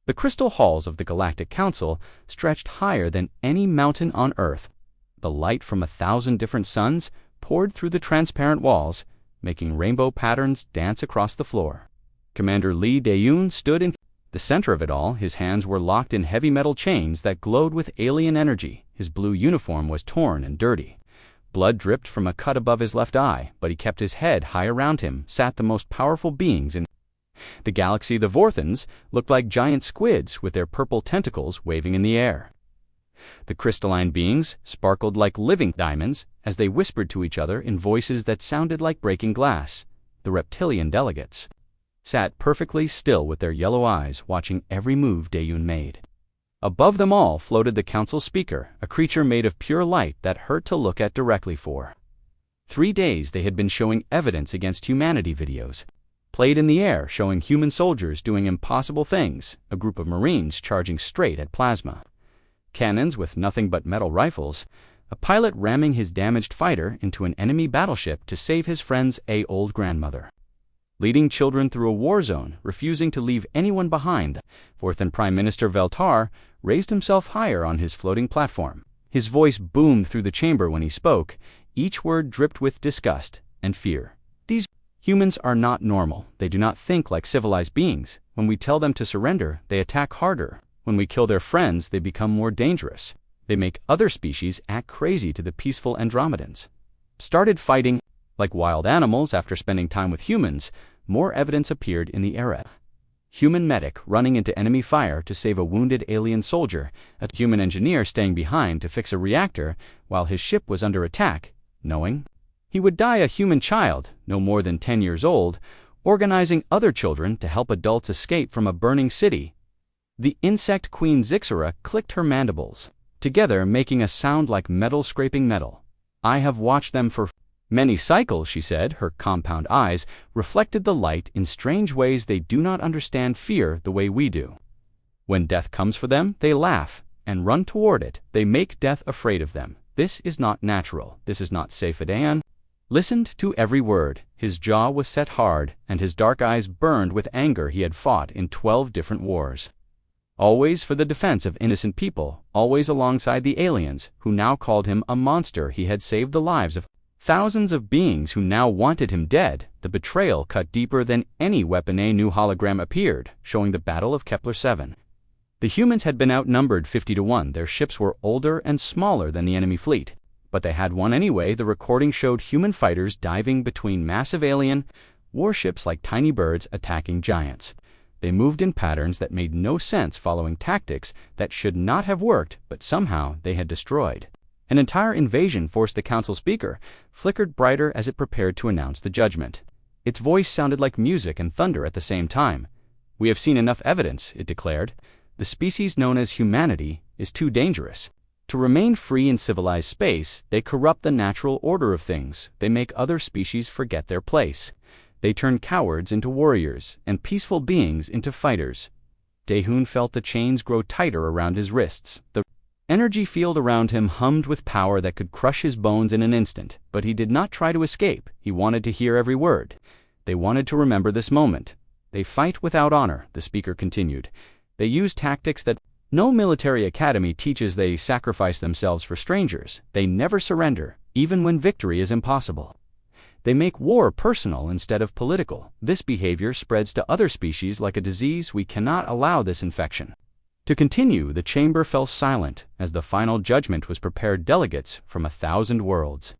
The crystal halls of the Galactic Council stretched higher than any mountain on Earth. The light from 1,000 different suns poured through the transparent walls, making rainbow patterns dance across the floor. Commander Lee Dae-yoon stood in the center of it all. His hands were locked in heavy metal chains that glowed with alien energy. His blue uniform was torn and dirty. Blood dripped from a cut above his left eye, but he kept his head high. Around him sat the most powerful beings in the galaxy. The Vorthons looked like giant squids with their purple tentacles waving in the air. The crystalline beings sparkled like living diamonds as they whispered to each other in voices that sounded like breaking glass. The reptilian delegates sat perfectly still with their yellow eyes, watching every move Dae-yoon made. Above them all floated the council speaker, a creature made of pure light that hurt to look at directly. For 3 days they had been showing evidence against humanity videos, played in the air showing human soldiers doing impossible things, a group of Marines charging straight at plasma cannons with nothing but metal rifles, a pilot ramming his damaged fighter into an enemy battleship to save his friend's old grandmother, leading children through a war zone, refusing to leave anyone behind. Fourth and Prime Minister Veltar raised himself higher on his floating platform. His voice boomed through the chamber when he spoke. Each word dripped with disgust and fear. These humans are not normal. They do not think like civilized beings. When we tell them to surrender, they attack harder. When we kill their friends, they become more dangerous. They make other species act crazy. To the peaceful Andromedans started fighting like wild animals after spending time with humans. More evidence appeared in the area. Human medic running into enemy fire to save a wounded alien soldier, a human engineer staying behind to fix a reactor while his ship was under attack, knowing he would die. A human child, no more than 10 years old, organizing other children to help adults escape from a burning city. The insect queen Zixara clicked her mandibles together, making a sound like metal scraping metal. I have watched them for many cycles, she said. Her compound eyes reflected the light in strange ways. They do not understand fear the way we do. When death comes for them, they laugh and run toward it. They make death afraid of them. This is not natural. This is not safe. Dae-yoon listened to every word. His jaw was set hard, and his dark eyes burned with anger. He had fought in 12 different wars, always for the defense of innocent people, always alongside the aliens, who now called him a monster. He had saved the lives of thousands of beings who now wanted him dead. The betrayal cut deeper than any weapon. A new hologram appeared, showing the Battle of Kepler 7. The humans had been outnumbered 50-1. Their ships were older and smaller than the enemy fleet, but they had won anyway. The recording showed human fighters diving between massive alien warships like tiny birds attacking giants. They moved in patterns that made no sense, following tactics that should not have worked, but somehow they had destroyed. An entire invasion. Forced. The council speaker flickered brighter as it prepared to announce the judgment. Its voice sounded like music and thunder at the same time. We have seen enough evidence, it declared. The species known as humanity is too dangerous. To remain free in civilized space, they corrupt the natural order of things. They make other species forget their place. They turn cowards into warriors and peaceful beings into fighters. Dae-yoon felt the chains grow tighter around his wrists. The energy field around him hummed with power that could crush his bones in an instant, but he did not try to escape. He wanted to hear every word. They wanted to remember this moment. They fight without honor, the speaker continued. They use tactics that no military academy teaches. They sacrifice themselves for strangers. They never surrender, even when victory is impossible. They make war personal instead of political. This behavior spreads to other species like a disease. We cannot allow this infection to continue. The chamber fell silent as the final judgment was prepared. Delegates from 1,000 worlds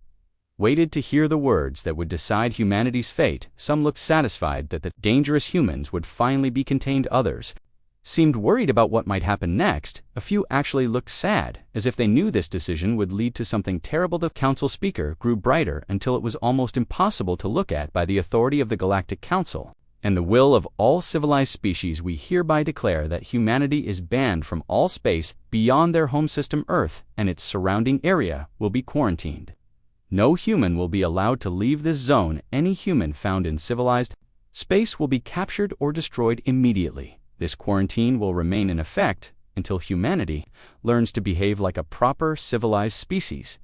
waited to hear the words that would decide humanity's fate. Some looked satisfied that the dangerous humans would finally be contained. Others seemed worried about what might happen next. A few actually looked sad, as if they knew this decision would lead to something terrible. The council speaker grew brighter until it was almost impossible to look at. By the authority of the Galactic Council and the will of all civilized species, we hereby declare that humanity is banned from all space beyond their home system. Earth and its surrounding area will be quarantined. No human will be allowed to leave this zone. Any human found in civilized space will be captured or destroyed immediately. This quarantine will remain in effect until humanity learns to behave like a proper civilized species.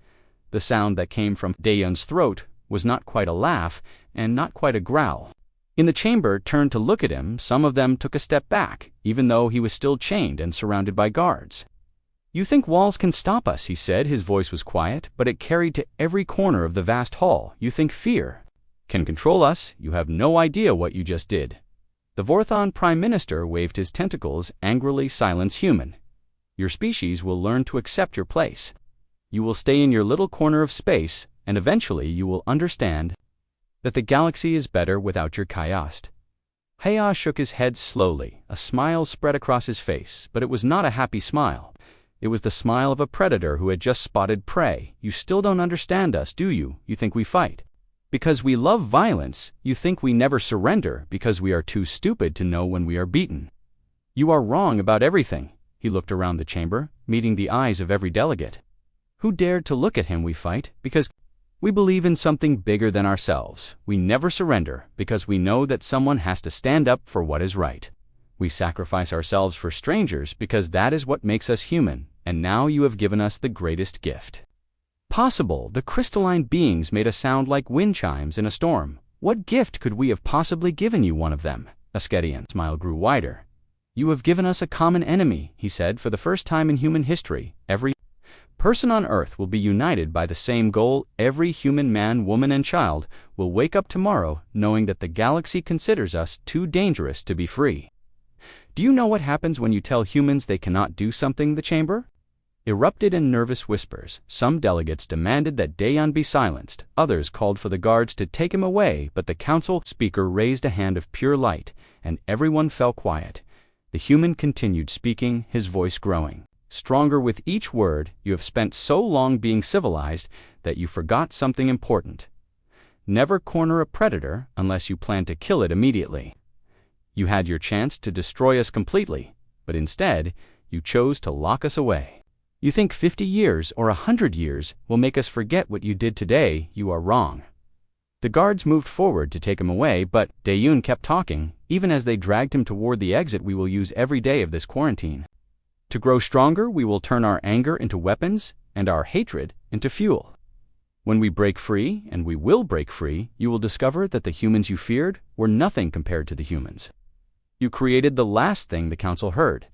The sound that came from Dae-yoon's throat was not quite a laugh and not quite a growl. In the chamber turned to look at him, some of them took a step back, even though he was still chained and surrounded by guards. "You think walls can stop us," he said. His voice was quiet, but it carried to every corner of the vast hall. "You think fear can control us? You have no idea what you just did." The Vorthon Prime Minister waved his tentacles, angrily. "Silence, human. Your species will learn to accept your place. You will stay in your little corner of space, and eventually you will understand that the galaxy is better without your chaos." Haya shook his head slowly. A smile spread across his face, but it was not a happy smile. It was the smile of a predator who had just spotted prey. "You still don't understand us, do you? You think we fight because we love violence. You think we never surrender because we are too stupid to know when we are beaten. You are wrong about everything." He looked around the chamber, meeting the eyes of every delegate. Who dared to look at him? "We fight because we believe in something bigger than ourselves. We never surrender because we know that someone has to stand up for what is right. We sacrifice ourselves for strangers because that is what makes us human, and now you have given us the greatest gift possible." The crystalline beings made a sound like wind chimes in a storm. "What gift could we have possibly given you?" One of them, Ascetian's smile grew wider. "You have given us a common enemy," he said. "For the first time in human history, every person on Earth will be united by the same goal. Every human man, woman, and child will wake up tomorrow knowing that the galaxy considers us too dangerous to be free." "Do you know what happens when you tell humans they cannot do something?" the chamber erupted in nervous whispers. Some delegates demanded that Dayon be silenced. Others called for the guards to take him away, but the council speaker raised a hand of pure light, and everyone fell quiet. The human continued speaking, his voice growing stronger with each word. "You have spent so long being civilized that you forgot something important. Never corner a predator unless you plan to kill it immediately. You had your chance to destroy us completely, but instead, you chose to lock us away. You think 50 years or 100 years will make us forget what you did today. You are wrong." The guards moved forward to take him away, but Dayon kept talking. "Even as they dragged him toward the exit, we will use every day of this quarantine to grow stronger. We will turn our anger into weapons and our hatred into fuel. When we break free, and we will break free, you will discover that the humans you feared were nothing compared to the humans you created." The last thing the council heard,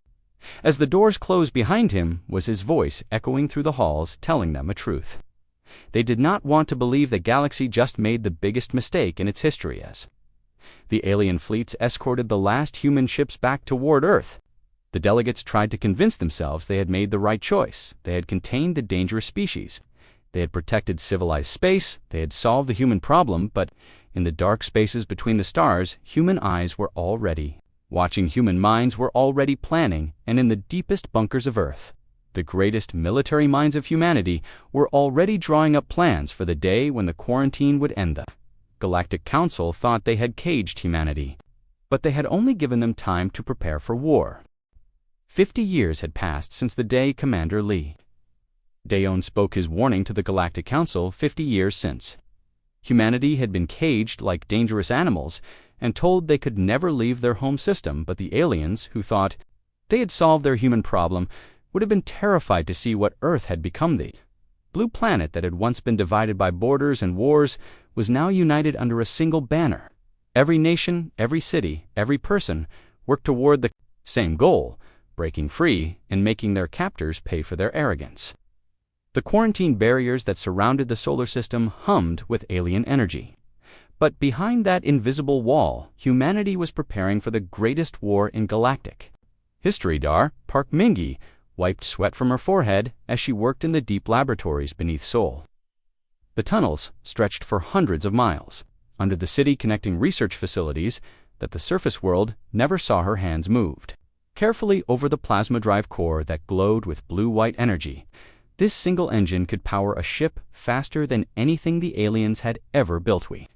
as the doors closed behind him, was his voice echoing through the halls, telling them a truth they did not want to believe. The galaxy just made the biggest mistake in its history as the alien fleets escorted the last human ships back toward Earth. The delegates tried to convince themselves they had made the right choice. They had contained the dangerous species. They had protected civilized space. They had solved the human problem, but in the dark spaces between the stars, human eyes were already watching, human minds were already planning, and in the deepest bunkers of Earth, the greatest military minds of humanity were already drawing up plans for the day when the quarantine would end. The Galactic Council thought they had caged humanity, but they had only given them time to prepare for war. 50 years had passed since the day Commander Lee Dayon spoke his warning to the Galactic Council. 50 years since humanity had been caged like dangerous animals and told they could never leave their home system, but the aliens, who thought they had solved their human problem, would have been terrified to see what Earth had become. The blue planet that had once been divided by borders and wars was now united under a single banner. Every nation, every city, every person worked toward the same goal: breaking free and making their captors pay for their arrogance. The quarantine barriers that surrounded the solar system hummed with alien energy. But behind that invisible wall, humanity was preparing for the greatest war in galactic history. Park Mingi wiped sweat from her forehead as she worked in the deep laboratories beneath Seoul. The tunnels stretched for hundreds of miles under the city, connecting research facilities that the surface world never saw. Her hands moved carefully over the plasma drive core that glowed with blue-white energy. This single engine could power a ship faster than anything the aliens had ever built. "We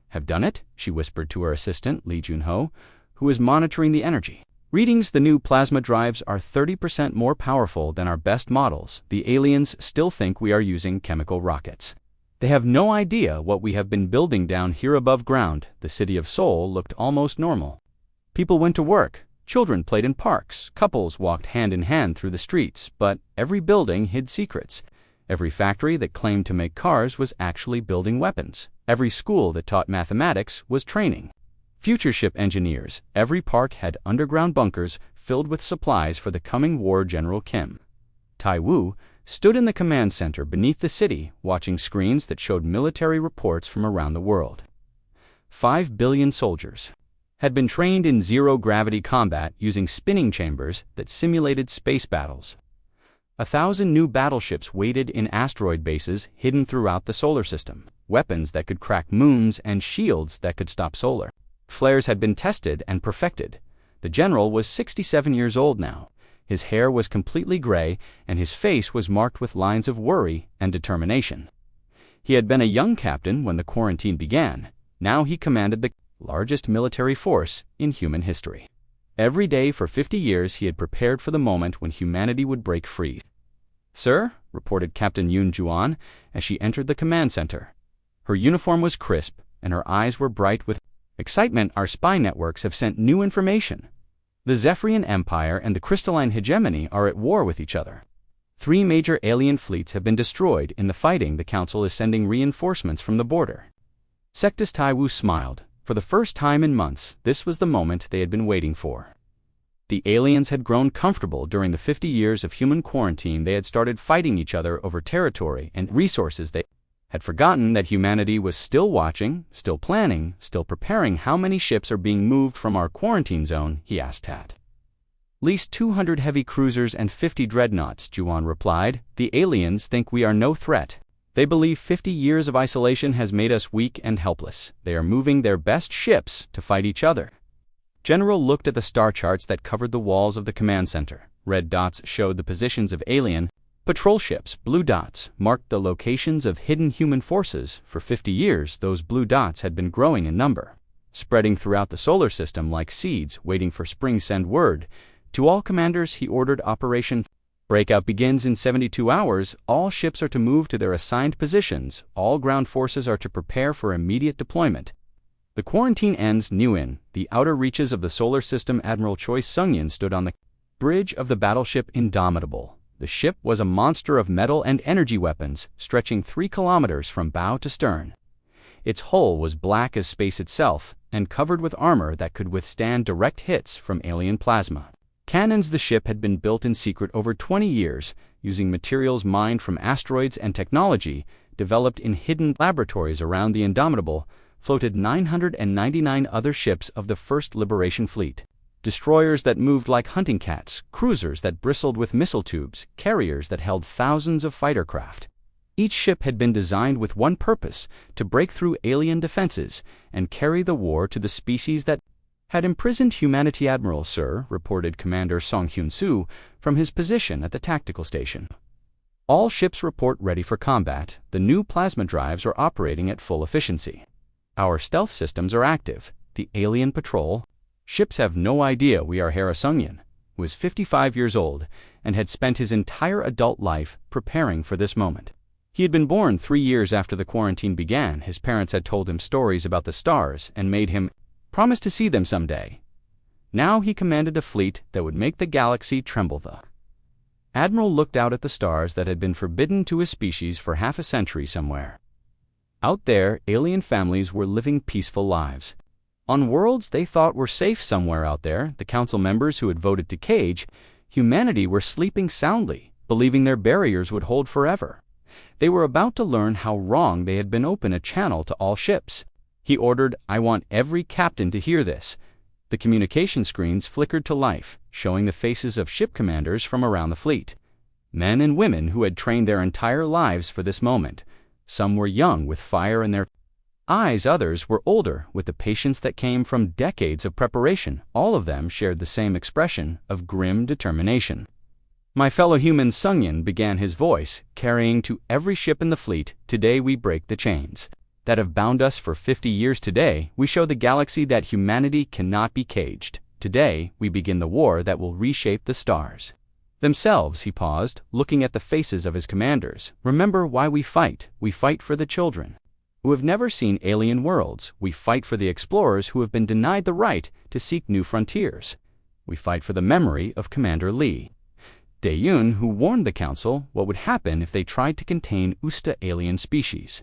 have done it," she whispered to her assistant, Lee Junho, who was monitoring the energy readings. "The new plasma drives are 30% more powerful than our best models. The aliens still think we are using chemical rockets. They have no idea what we have been building down here above ground." The city of Seoul looked almost normal. People went to work. Children played in parks. Couples walked hand in hand through the streets, but every building hid secrets. Every factory that claimed to make cars was actually building weapons. Every school that taught mathematics was training Future ship engineers, every park had underground bunkers filled with supplies for the coming war. General Kim Tai-woo stood in the command center beneath the city, watching screens that showed military reports from around the world. 5 billion soldiers had been trained in zero-gravity combat using spinning chambers that simulated space battles. 1,000 new battleships waited in asteroid bases hidden throughout the solar system, weapons that could crack moons and shields that could stop solar flares had been tested and perfected. The general was 67 years old now. His hair was completely gray, and his face was marked with lines of worry and determination. He had been a young captain when the quarantine began. Now he commanded the largest military force in human history. Every day for 50 years he had prepared for the moment when humanity would break free. "Sir," reported Captain Yoon Juan as she entered the command center. Her uniform was crisp, and her eyes were bright with excitement. "Our spy networks have sent new information. The Zephyrian Empire and the Crystalline Hegemony are at war with each other. 3 major alien fleets have been destroyed in the fighting. The Council is sending reinforcements from the border." Sectus Tai-woo smiled. For the first time in months, this was the moment they had been waiting for. The aliens had grown comfortable during the 50 years of human quarantine. They had started fighting each other over territory and resources. They had forgotten that humanity was still watching, still planning, still preparing. "How many ships are being moved from our quarantine zone?" he asked At least 200 heavy cruisers and 50 dreadnoughts, Juan replied. "The aliens think we are no threat. They believe 50 years of isolation has made us weak and helpless. They are moving their best ships to fight each other." General looked at the star charts that covered the walls of the command center. Red dots showed the positions of alien patrol ships. Blue dots marked the locations of hidden human forces. For 50 years, those blue dots had been growing in number, spreading throughout the solar system like seeds waiting for spring. "Send word to all commanders," he ordered. "Operation Breakout begins in 72 hours. All ships are to move to their assigned positions. All ground forces are to prepare for immediate deployment. The quarantine ends." New in the outer reaches of the solar system, Admiral Choi Sung-yin stood on the bridge of the battleship Indomitable. The ship was a monster of metal and energy weapons, stretching 3 kilometers from bow to stern. Its hull was black as space itself, and covered with armor that could withstand direct hits from alien plasma cannons. The ship had been built in secret over 20 years, using materials mined from asteroids and technology developed in hidden laboratories around the Indomitable. Floated 999 other ships of the First Liberation Fleet. Destroyers that moved like hunting cats, cruisers that bristled with missile tubes, carriers that held thousands of fighter craft. Each ship had been designed with one purpose: to break through alien defenses and carry the war to the species that had imprisoned humanity. "Admiral, sir," reported Commander Song Hyun-soo from his position at the tactical station. "All ships report ready for combat. The new plasma drives are operating at full efficiency. Our stealth systems are active. The alien patrol ships have no idea we are." Hera Sung-yin was 55 years old and had spent his entire adult life preparing for this moment. He had been born 3 years after the quarantine began. His parents had told him stories about the stars and made him promise to see them someday. Now he commanded a fleet that would make the galaxy tremble. The Admiral looked out at the stars that had been forbidden to his species for half a century. Somewhere out there, alien families were living peaceful lives on worlds they thought were safe. Somewhere out there, the council members who had voted to cage humanity were sleeping soundly, believing their barriers would hold forever. They were about to learn how wrong they had been. "Open a channel to all ships," he ordered. "I want every captain to hear this." The communication screens flickered to life, showing the faces of ship commanders from around the fleet. Men and women who had trained their entire lives for this moment. Some were young with fire in their eyes, others were older with the patience that came from decades of preparation. All of them shared the same expression of grim determination. "My fellow humans," Sung-yin began, his voice carrying to every ship in the fleet, "today we break the chains that have bound us for 50 years. Today we show the galaxy that humanity cannot be caged. Today we begin the war that will reshape the stars themselves." He paused, looking at the faces of his commanders. "Remember why we fight. We fight for the children who have never seen alien worlds. We fight for the explorers who have been denied the right to seek new frontiers. We fight for the memory of Commander Lee Dae-yoon, who warned the council what would happen if they tried to contain Usta alien species.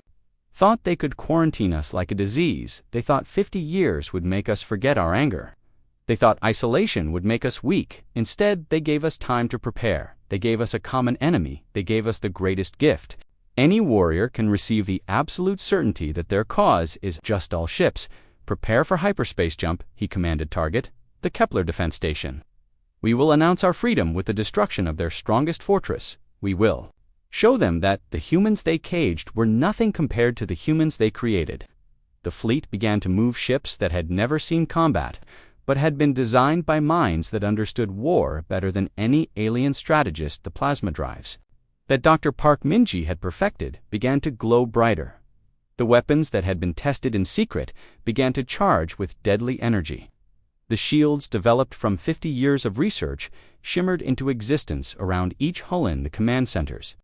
thought they could quarantine us like a disease. They thought 50 years would make us forget our anger. They thought isolation would make us weak. Instead, they gave us time to prepare. They gave us a common enemy. They gave us the greatest gift. Any warrior can receive the absolute certainty that their cause is just all ships. Prepare for hyperspace jump, he commanded Target, the Kepler defense station. We will announce our freedom with the destruction of their strongest fortress. We will show them that the humans they caged were nothing compared to the humans they created. The fleet began to move ships that had never seen combat, but had been designed by minds that understood war better than any alien strategist. The plasma drives that Dr. Park Minji had perfected began to glow brighter. The weapons that had been tested in secret began to charge with deadly energy. The shields developed from 50 years of research shimmered into existence around each hull in the command centers.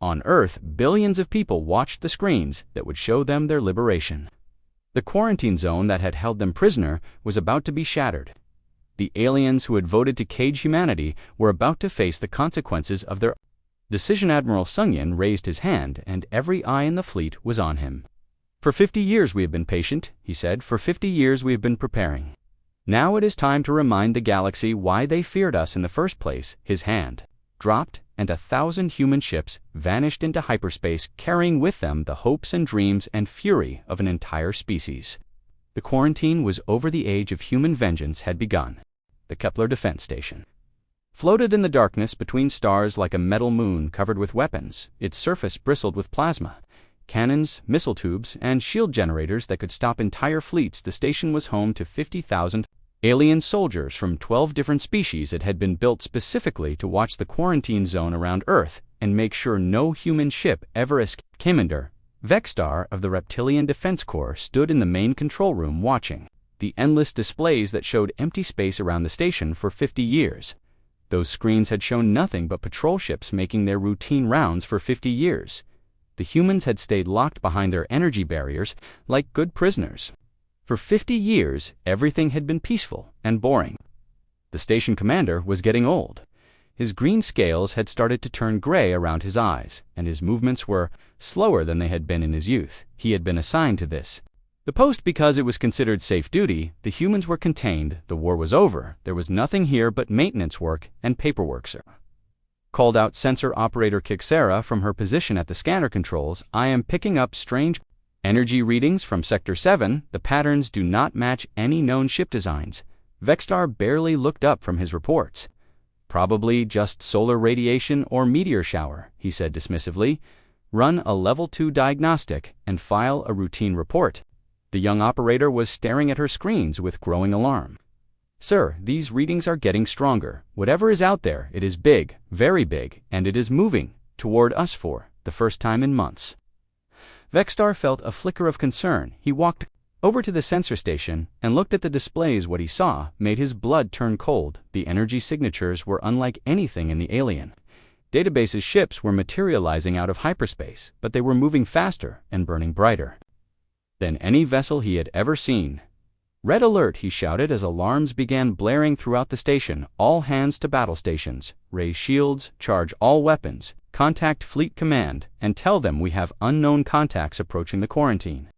On Earth, billions of people watched the screens that would show them their liberation. The quarantine zone that had held them prisoner was about to be shattered. The aliens who had voted to cage humanity were about to face the consequences of their decision. Admiral Sungyin raised his hand, and every eye in the fleet was on him. For 50 years we have been patient, he said. For 50 years we have been preparing. Now it is time to remind the galaxy why they feared us in the first place. His hand dropped, and 1,000 human ships vanished into hyperspace, carrying with them the hopes and dreams and fury of an entire species. The quarantine was over. The age of human vengeance had begun. The Kepler defense station floated in the darkness between stars like a metal moon covered with weapons. Its surface bristled with plasma, cannons, missile tubes, and shield generators that could stop entire fleets. The station was home to 50,000 alien soldiers from 12 different species. It had been built specifically to watch the quarantine zone around Earth and make sure no human ship ever escaped. Commander Vexstar of the Reptilian Defense Corps stood in the main control room watching the endless displays that showed empty space around the station. For 50 years. Those screens had shown nothing but patrol ships making their routine rounds. For 50 years. The humans had stayed locked behind their energy barriers like good prisoners. For 50 years, everything had been peaceful and boring. The station commander was getting old. His green scales had started to turn gray around his eyes, and his movements were slower than they had been in his youth. He had been assigned to the post because it was considered safe duty. The humans were contained. The war was over. There was nothing here but maintenance work and paperwork, sir. Called out sensor operator Kixera from her position at the scanner controls. I am picking up strange energy readings from Sector 7. The patterns do not match any known ship designs. Vexstar barely looked up from his reports. Probably just solar radiation or meteor shower, he said dismissively. Run a Level 2 diagnostic and file a routine report. The young operator was staring at her screens with growing alarm. Sir, these readings are getting stronger. Whatever is out there, it is big, very big, and it is moving toward us for the first time in months. Vexstar felt a flicker of concern. He walked over to the sensor station and looked at the displays. What he saw made his blood turn cold. The energy signatures were unlike anything in the alien database's. Ships were materializing out of hyperspace, but they were moving faster and burning brighter than any vessel he had ever seen. Red alert, he shouted as alarms began blaring throughout the station. All hands to battle stations. Raise shields, charge all weapons, contact Fleet Command, and tell them we have unknown contacts approaching the quarantine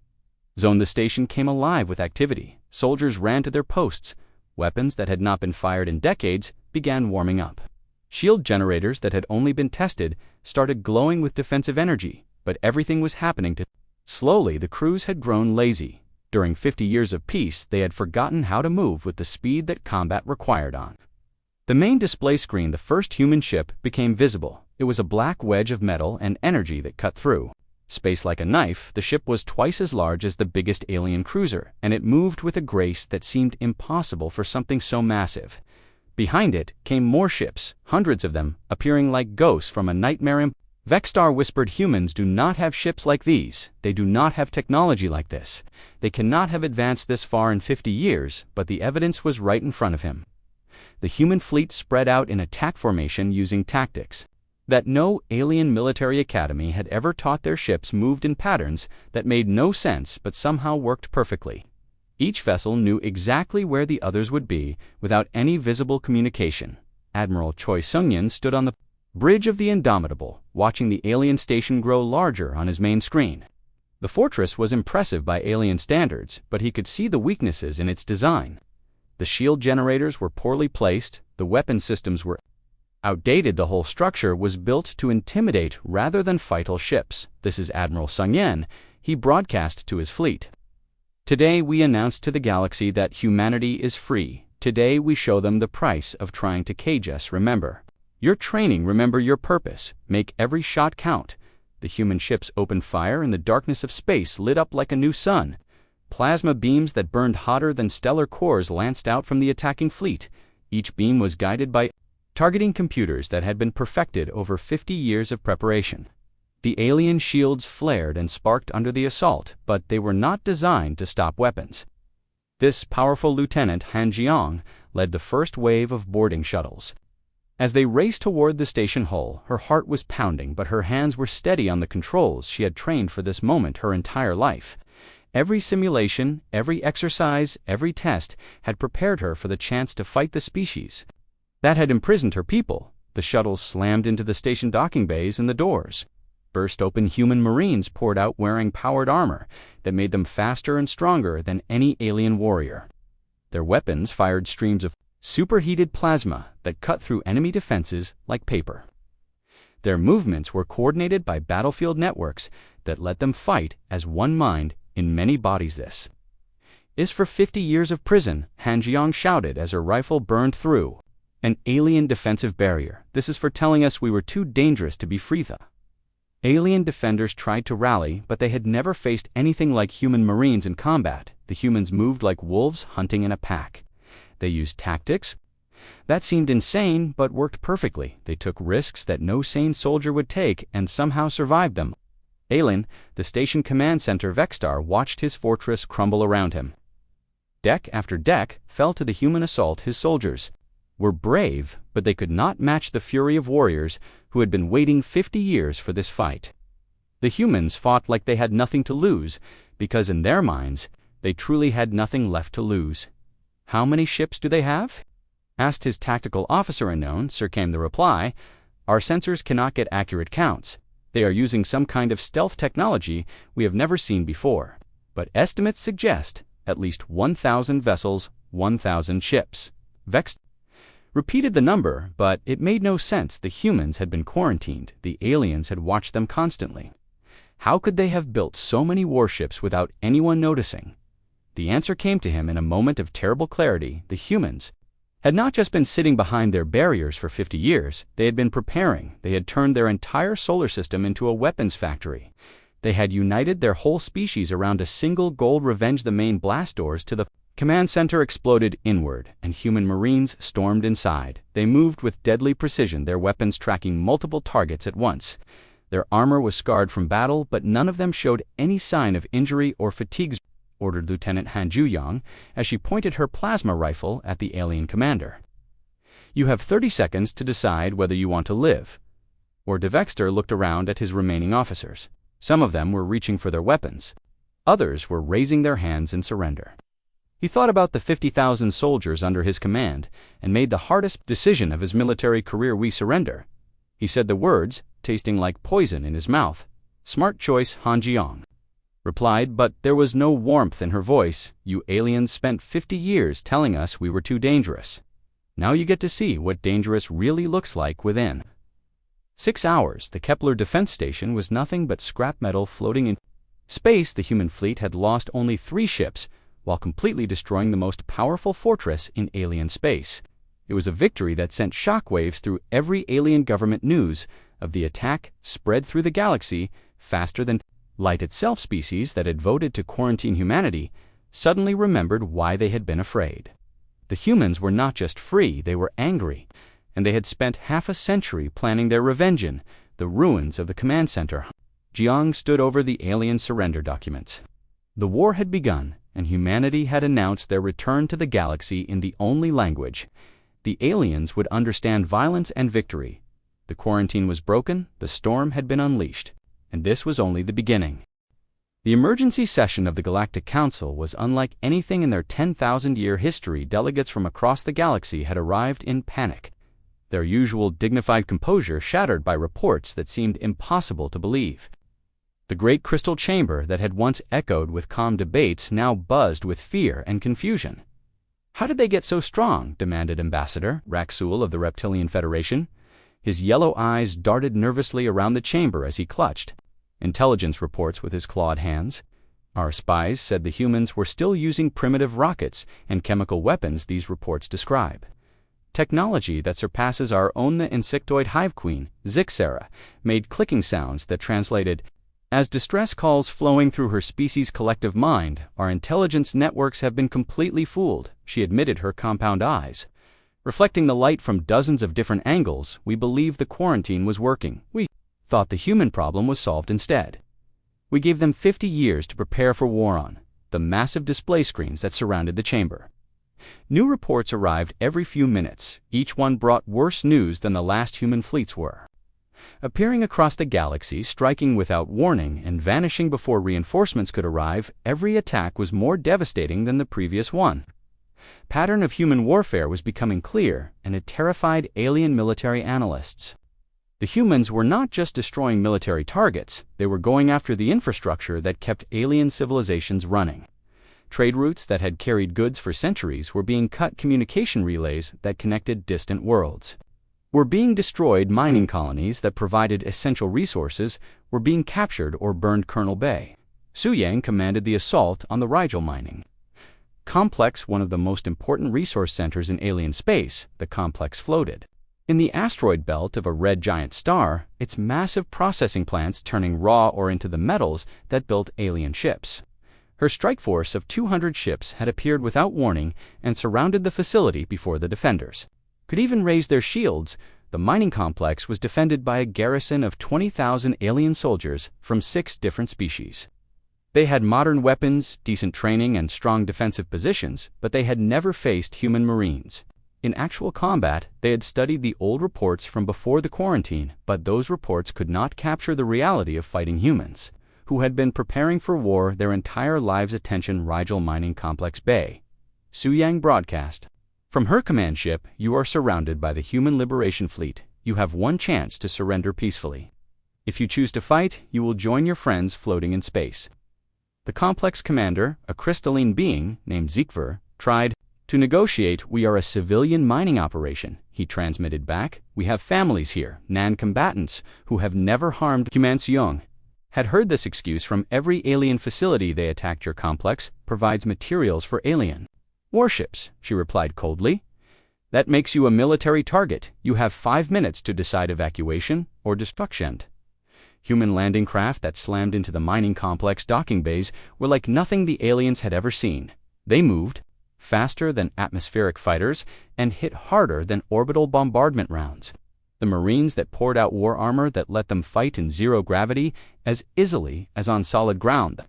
zone. The station came alive with activity. Soldiers ran to their posts. Weapons that had not been fired in decades began warming up. Shield generators that had only been tested started glowing with defensive energy, but everything was happening to slowly. The crews had grown lazy. During 50 years of peace, they had forgotten how to move with the speed that combat required. On the main display screen, the first human ship became visible. It was a black wedge of metal and energy that cut through space like a knife. The ship was twice as large as the biggest alien cruiser, and it moved with a grace that seemed impossible for something so massive. Behind it came more ships, hundreds of them, appearing like ghosts from a nightmare. Vexstar whispered, humans do not have ships like these. They do not have technology like this. They cannot have advanced this far in 50 years, but the evidence was right in front of him. The human fleet spread out in attack formation using tactics that no alien military academy had ever taught. Their ships moved in patterns that made no sense but somehow worked perfectly. Each vessel knew exactly where the others would be without any visible communication. Admiral Choi Sungyin stood on the bridge of the Indomitable, watching the alien station grow larger on his main screen. The fortress was impressive by alien standards, but he could see the weaknesses in its design. The shield generators were poorly placed, the weapon systems were outdated. The whole structure was built to intimidate rather than fight all ships. This is Admiral Sung Yen. He broadcast to his fleet. Today we announce to the galaxy that humanity is free. Today we show them the price of trying to cage us. Remember your training, remember your purpose. Make every shot count. The human ships opened fire, and the darkness of space lit up like a new sun. Plasma beams that burned hotter than stellar cores lanced out from the attacking fleet. Each beam was guided by targeting computers that had been perfected over 50 years of preparation. The alien shields flared and sparked under the assault, but they were not designed to stop weapons. This powerful Lieutenant Han Jiang led the first wave of boarding shuttles. As they raced toward the station hull, her heart was pounding, but her hands were steady on the controls. She had trained for this moment her entire life. Every simulation, every exercise, every test had prepared her for the chance to fight the species that had imprisoned her people. The shuttles slammed into the station docking bays, and the doors burst open. Human Marines poured out wearing powered armor that made them faster and stronger than any alien warrior. Their weapons fired streams of superheated plasma that cut through enemy defenses like paper. Their movements were coordinated by battlefield networks that let them fight as one mind in many bodies. This is for 50 years of prison, Han Jiang shouted as her rifle burned through an alien defensive barrier. This is for telling us we were too dangerous to be free. The alien defenders tried to rally, but they had never faced anything like human Marines in combat. The humans moved like wolves hunting in a pack. They used tactics that seemed insane but worked perfectly. They took risks that no sane soldier would take and somehow survived them. Aelin, the station command center Vexstar, watched his fortress crumble around him. Deck after deck fell to the human assault. His soldiers were brave, but they could not match the fury of warriors who had been waiting 50 years for this fight. The humans fought like they had nothing to lose, because in their minds, they truly had nothing left to lose. "How many ships do they have?" asked his tactical officer unknown. Sir, came the reply. "Our sensors cannot get accurate counts. They are using some kind of stealth technology we have never seen before. But estimates suggest at least 1,000 vessels, 1,000 ships." Vex repeated the number, but it made no sense. The humans had been quarantined. The aliens had watched them constantly. How could they have built so many warships without anyone noticing? The answer came to him in a moment of terrible clarity. The humans had not just been sitting behind their barriers for 50 years, they had been preparing. They had turned their entire solar system into a weapons factory. They had united their whole species around a single goal: revenge. The main blast doors to the command center exploded inward, and human Marines stormed inside. They moved with deadly precision, their weapons tracking multiple targets at once. Their armor was scarred from battle, but none of them showed any sign of injury or fatigue, ordered Lieutenant Han Jiang as she pointed her plasma rifle at the alien commander. "You have 30 seconds to decide whether you want to live." Or de Vexter looked around at his remaining officers. Some of them were reaching for their weapons. Others were raising their hands in surrender. He thought about the 50,000 soldiers under his command and made the hardest decision of his military career: "We surrender." He said the words, tasting like poison in his mouth. "Smart choice," Han Jiang replied, but there was no warmth in her voice. "You aliens spent 50 years telling us we were too dangerous. Now you get to see what dangerous really looks like." Within 6 hours, the Kepler defense station was nothing but scrap metal floating in space. The human fleet had lost only 3 ships, while completely destroying the most powerful fortress in alien space. It was a victory that sent shockwaves through every alien government. News of the attack spread through the galaxy faster than light itself. Species that had voted to quarantine humanity suddenly remembered why they had been afraid. The humans were not just free, they were angry, and they had spent half a century planning their revenge in the ruins of the command center. Jiang stood over the alien surrender documents. The war had begun, and humanity had announced their return to the galaxy in the only language the aliens would understand: violence and victory. The quarantine was broken, the storm had been unleashed, and this was only the beginning. The emergency session of the Galactic Council was unlike anything in their 10,000-year history. Delegates from across the galaxy had arrived in panic, their usual dignified composure shattered by reports that seemed impossible to believe. The great crystal chamber that had once echoed with calm debates now buzzed with fear and confusion. "How did they get so strong?" demanded Ambassador Raxul of the Reptilian Federation. His yellow eyes darted nervously around the chamber as he clutched intelligence reports with his clawed hands. Our spies said the humans were still using primitive rockets and chemical weapons these reports describe. Technology that surpasses our own. The insectoid hive queen, Zixera, made clicking sounds that translated as distress calls flowing through her species' collective mind. "Our intelligence networks have been completely fooled," she admitted, her compound eyes reflecting the light from dozens of different angles. "We believed the quarantine was working. We thought the human problem was solved instead. We gave them 50 years to prepare for war on the massive display screens that surrounded the chamber." New reports arrived every few minutes. Each one brought worse news than the last human fleets were. Appearing across the galaxy, striking without warning, and vanishing before reinforcements could arrive, every attack was more devastating than the previous one. Pattern of human warfare was becoming clear, and it terrified alien military analysts. The humans were not just destroying military targets, they were going after the infrastructure that kept alien civilizations running. Trade routes that had carried goods for centuries were being cut, communication relays that connected distant worlds were being destroyed, mining colonies that provided essential resources were being captured or burned. Colonel Bay Su Yang commanded the assault on the Rigel mining complex, one of the most important resource centers in alien space. The complex floated in the asteroid belt of a red giant star, its massive processing plants turning raw ore into the metals that built alien ships. Her strike force of 200 ships had appeared without warning and surrounded the facility before the defenders could even raise their shields. The mining complex was defended by a garrison of 20,000 alien soldiers from 6 different species. They had modern weapons, decent training, and strong defensive positions, but they had never faced human marines. In actual combat, they had studied the old reports from before the quarantine, but those reports could not capture the reality of fighting humans, who had been preparing for war their entire lives. Attention, Rigel Mining Complex Bay. Su Yang broadcast. From her command ship, "You are surrounded by the Human Liberation Fleet. You have one chance to surrender peacefully. If you choose to fight, you will join your friends floating in space." The complex commander, a crystalline being named Zikver, tried to negotiate. "We are a civilian mining operation," he transmitted back. "We have families here, non-combatants, who have never harmed humanity." Had heard this excuse from every alien facility. "They attacked your complex, provides materials for alien warships," she replied coldly. "That makes you a military target. You have 5 minutes to decide evacuation or destruction." Human landing craft that slammed into the mining complex docking bays were like nothing the aliens had ever seen. They moved faster than atmospheric fighters and hit harder than orbital bombardment rounds. The Marines that poured out war armor that let them fight in zero gravity as easily as on solid ground.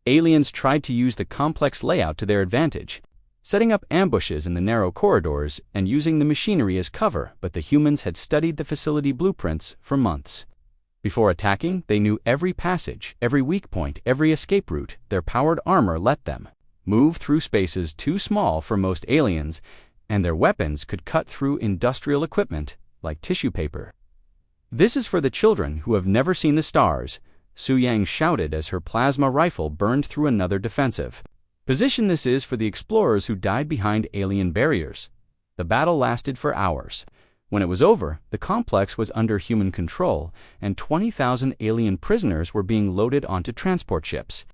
Aliens tried to use the complex layout to their advantage, setting up ambushes in the narrow corridors and using the machinery as cover, but the humans had studied the facility blueprints for months. Before attacking, they knew every passage, every weak point, every escape route. Their powered armor let them move through spaces too small for most aliens, and their weapons could cut through industrial equipment like tissue paper. "This is for the children who have never seen the stars," Su Yang shouted as her plasma rifle burned through another defensive position. "This is for the explorers who died behind alien barriers." The battle lasted for hours. When it was over, the complex was under human control, and 20,000 alien prisoners were being loaded onto transport ships.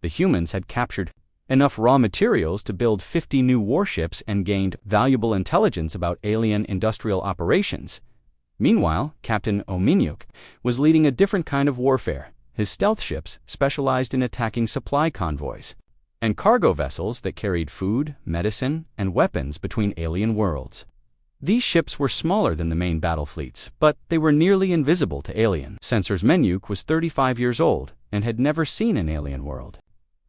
The humans had captured enough raw materials to build 50 new warships and gained valuable intelligence about alien industrial operations. Meanwhile, Captain Ominyuk was leading a different kind of warfare. His stealth ships specialized in attacking supply convoys and cargo vessels that carried food, medicine, and weapons between alien worlds. These ships were smaller than the main battle fleets, but they were nearly invisible to alien sensors. Menyuk was 35 years old and had never seen an alien world.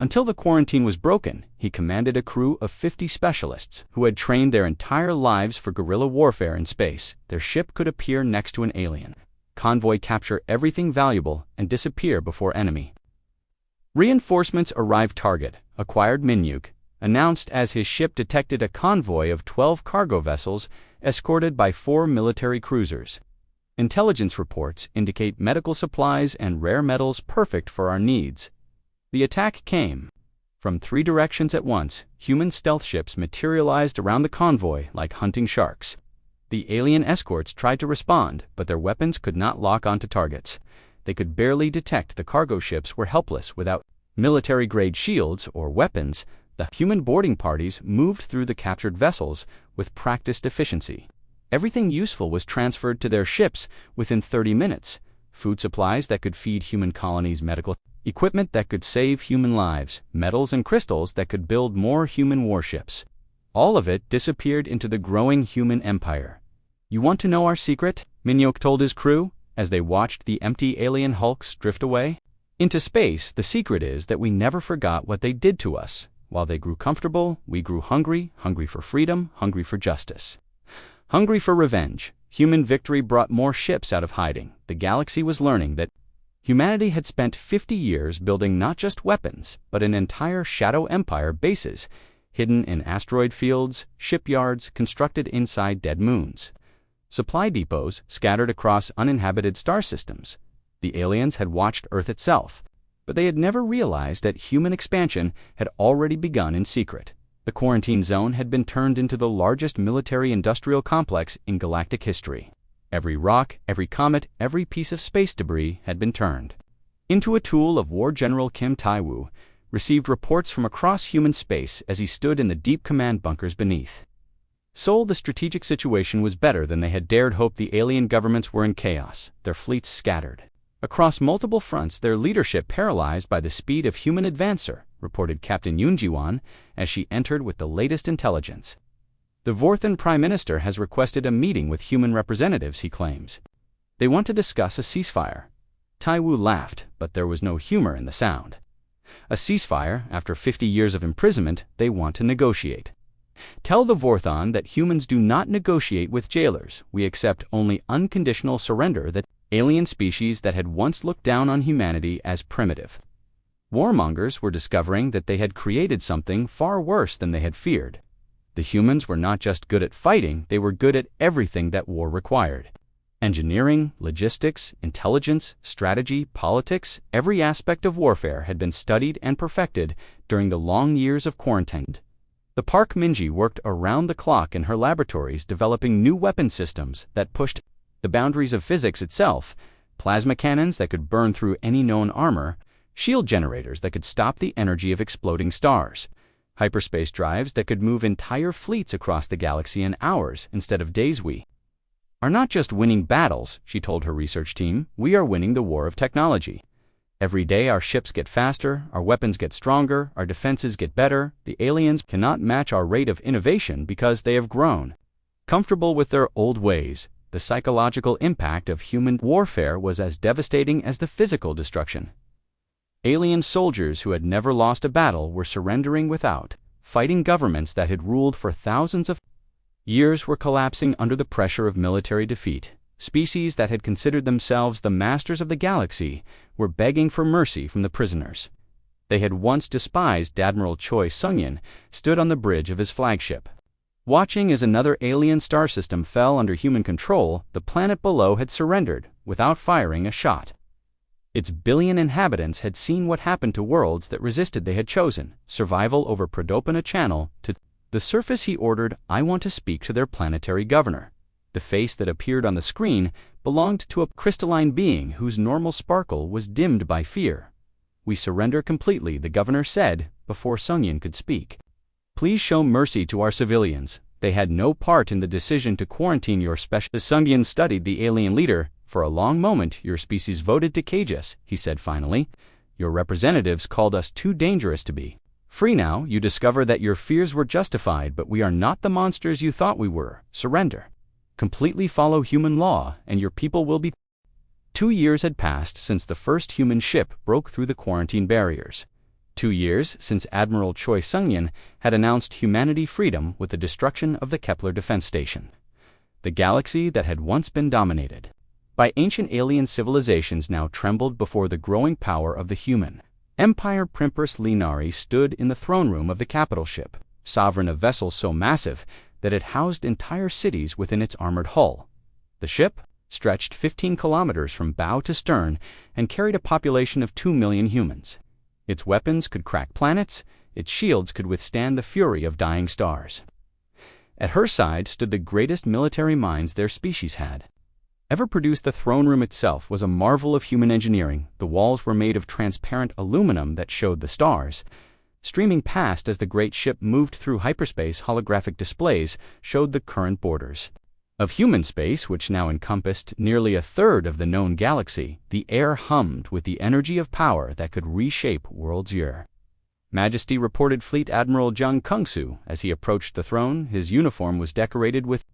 Until the quarantine was broken, he commanded a crew of 50 specialists who had trained their entire lives for guerrilla warfare in space. Their ship could appear next to an alien convoy, capture everything valuable, and disappear before enemy reinforcements arrived. Target acquired. Minyuk announced as his ship detected a convoy of 12 cargo vessels escorted by 4 military cruisers. Intelligence reports indicate medical supplies and rare metals perfect for our needs. The attack came from 3 directions at once. Human stealth ships materialized around the convoy like hunting sharks. The alien escorts tried to respond, but their weapons could not lock onto targets. They could barely detect the cargo ships were helpless without military-grade shields or weapons. The human boarding parties moved through the captured vessels with practiced efficiency. Everything useful was transferred to their ships within 30 minutes. Food supplies that could feed human colonies, medical equipment that could save human lives, metals and crystals that could build more human warships. All of it disappeared into the growing human empire. "You want to know our secret?" Minyok told his crew as they watched the empty alien hulks drift away. "Into space, the secret is that we never forgot what they did to us. While they grew comfortable, we grew hungry, hungry for freedom, hungry for justice. Hungry for revenge. Human victory brought more ships out of hiding. The galaxy was learning that humanity had spent 50 years building not just weapons, but an entire shadow empire, bases hidden in asteroid fields, shipyards constructed inside dead moons, supply depots scattered across uninhabited star systems. The aliens had watched Earth itself, but they had never realized that human expansion had already begun in secret. The quarantine zone had been turned into the largest military-industrial complex in galactic history. Every rock, every comet, every piece of space debris had been turned into a tool of War General Kim Tae-woo received reports from across human space as he stood in the deep command bunkers beneath. Seoul, the strategic situation was better than they had dared hope. The alien governments were in chaos, their fleets scattered across multiple fronts, their leadership paralyzed by the speed of human advancer, reported Captain Yoon Ji-won as she entered with the latest intelligence. The Vorthan Prime Minister has requested a meeting with human representatives, he claims. They want to discuss a ceasefire. Tae-woo laughed, but there was no humor in the sound. A ceasefire, after 50 years of imprisonment, they want to negotiate. Tell the Vorthan that humans do not negotiate with jailers. We accept only unconditional surrender. That alien species that had once looked down on humanity as primitive. Warmongers were discovering that they had created something far worse than they had feared. The humans were not just good at fighting, they were good at everything that war required. Engineering, logistics, intelligence, strategy, politics, every aspect of warfare had been studied and perfected during the long years of quarantine. The Park Minji worked around the clock in her laboratories developing new weapon systems that pushed the boundaries of physics itself, plasma cannons that could burn through any known armor, shield generators that could stop the energy of exploding stars, hyperspace drives that could move entire fleets across the galaxy in hours instead of days. We are not just winning battles, she told her research team, we are winning the war of technology. Every day our ships get faster, our weapons get stronger, our defenses get better. The aliens cannot match our rate of innovation because they have grown comfortable with their old ways. The psychological impact of human warfare was as devastating as the physical destruction. Alien soldiers who had never lost a battle were surrendering without fighting. Governments that had ruled for thousands of years were collapsing under the pressure of military defeat. Species that had considered themselves the masters of the galaxy were begging for mercy from the prisoners they had once despised. Admiral Choi Sung-yin stood on the bridge of his flagship, watching as another alien star system fell under human control. The planet below had surrendered without firing a shot. Its billion inhabitants had seen what happened to worlds that resisted. They had chosen survival over Prodopana Channel. To the surface he ordered, I want to speak to their planetary governor. The face that appeared on the screen belonged to a crystalline being whose normal sparkle was dimmed by fear. We surrender completely, the governor said before Sung-yin could speak. Please show mercy to our civilians. They had no part in the decision to quarantine your special. Sung-yin studied the alien leader. For a long moment, your species voted to cage us, he said finally. Your representatives called us too dangerous to be free. Now you discover that your fears were justified, but we are not the monsters you thought we were. Surrender. Completely follow human law, and your people will be. 2 years had passed since the first human ship broke through the quarantine barriers. 2 years since Admiral Choi Sung-yin had announced humanity freedom with the destruction of the Kepler Defense Station. The galaxy that had once been dominated by ancient alien civilizations now trembled before the growing power of the human empire. Princess Linari stood in the throne room of the capital ship, sovereign of vessels so massive that it housed entire cities within its armored hull. The ship stretched 15 kilometers from bow to stern, and carried a population of 2 million humans. Its weapons could crack planets, its shields could withstand the fury of dying stars. At her side stood the greatest military minds their species had. Ever produced, the throne room itself was a marvel of human engineering. The walls were made of transparent aluminum that showed the stars. Streaming past as the great ship moved through hyperspace, holographic displays showed the current borders of human space, which now encompassed nearly a third of the known galaxy. The air hummed with the energy of power that could reshape worlds. Your Majesty, reported Fleet Admiral Jung Kungsu as he approached the throne. His uniform was decorated with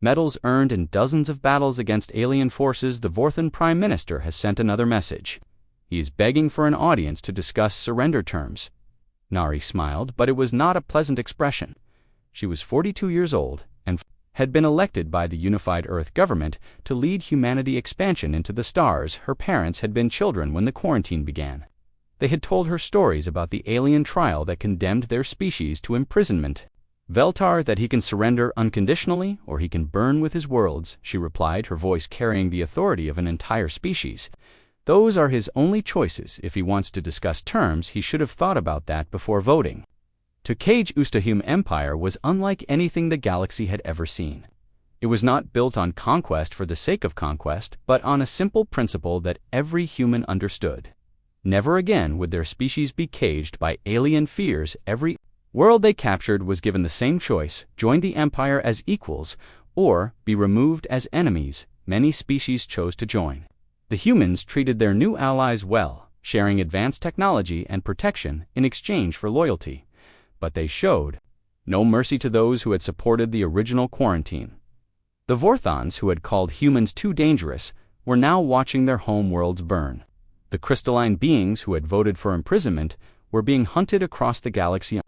medals earned in dozens of battles against alien forces. The Vorthan Prime Minister has sent another message. He is begging for an audience to discuss surrender terms. Nari smiled, but it was not a pleasant expression. She was 42 years old and had been elected by the unified Earth government to lead humanity expansion into the stars. Her parents had been children when the quarantine began. They had told her stories about the alien trial that condemned their species to imprisonment. Veltar, that he can surrender unconditionally or he can burn with his worlds, she replied, her voice carrying the authority of an entire species. Those are his only choices. If he wants to discuss terms, he should have thought about that before voting. To cage Ustahum Empire was unlike anything the galaxy had ever seen. It was not built on conquest for the sake of conquest, but on a simple principle that every human understood. Never again would their species be caged by alien fears. Every world they captured was given the same choice: join the Empire as equals or be removed as enemies. Many species chose to join. The humans treated their new allies well, sharing advanced technology and protection in exchange for loyalty. But they showed no mercy to those who had supported the original quarantine. The Vorthons, who had called humans too dangerous, were now watching their home worlds burn. The crystalline beings who had voted for imprisonment were being hunted across the galaxy.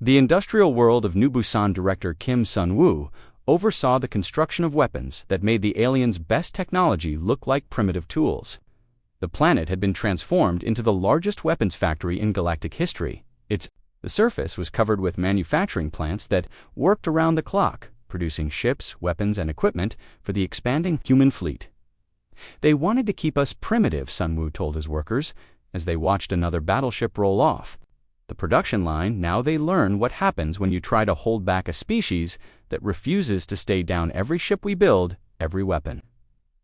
The industrial world of New Busan director Kim Sun-woo oversaw the construction of weapons that made the aliens' best technology look like primitive tools. The planet had been transformed into the largest weapons factory in galactic history. The surface was covered with manufacturing plants that worked around the clock, producing ships, weapons, and equipment for the expanding human fleet. They wanted to keep us primitive, Sun-woo told his workers as they watched another battleship roll off the production line. Now they learn what happens when you try to hold back a species that refuses to stay down. Every ship we build, every weapon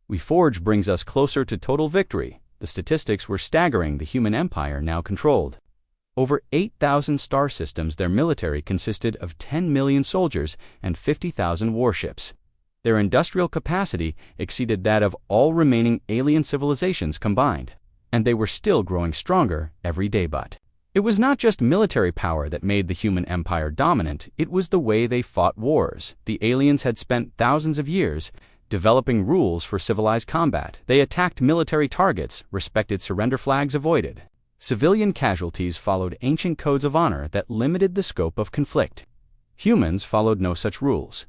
we forge brings us closer to total victory. The statistics were staggering. The human empire now controlled over 8,000 star systems. Their military consisted of 10 million soldiers and 50,000 warships. Their industrial capacity exceeded that of all remaining alien civilizations combined, and they were still growing stronger every day. But it was not just military power that made the human empire dominant, it was the way they fought wars. The aliens had spent thousands of years developing rules for civilized combat. They attacked military targets, respected surrender flags, avoided civilian casualties, followed ancient codes of honor that limited the scope of conflict. Humans followed no such rules.